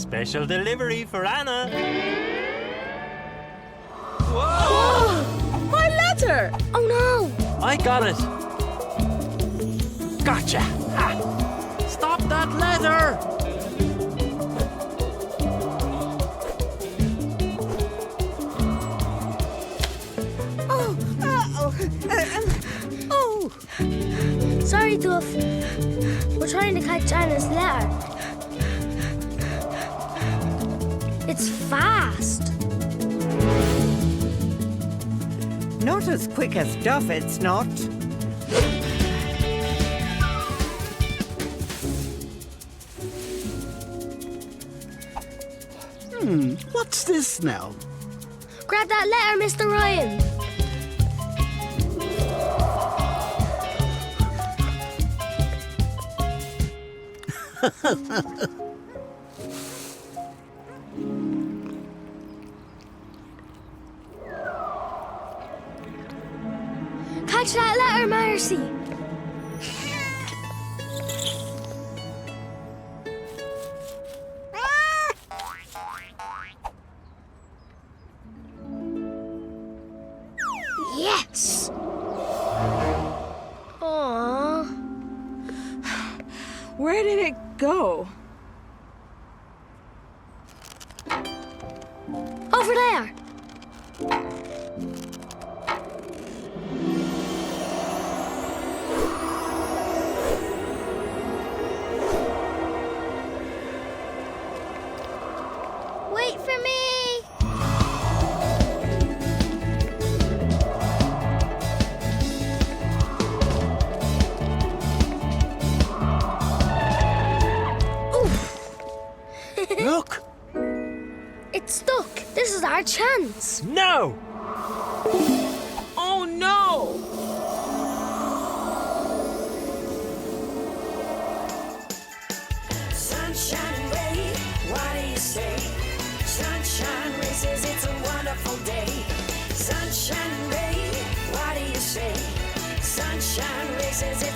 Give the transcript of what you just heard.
Special delivery for Anna. Oh, my letter! Oh no! I got it. Gotcha. Ha. Stop that letter. Oh! Sorry, Duff. We're trying to catch Anna's letter. It's fast. Not as quick as Duff, it's not. What's this now? Grab that letter, Mr. Ryan. Catch that letter, Marcy. Yes! Aww. Where did it go? Over there. Wait for me. Look! It's stuck. This is our chance. No! Oh no! Sunshine and rain, what do you say? Sunshine races, it's a wonderful day. Sunshine and rain, what do you say? Sunshine races, it's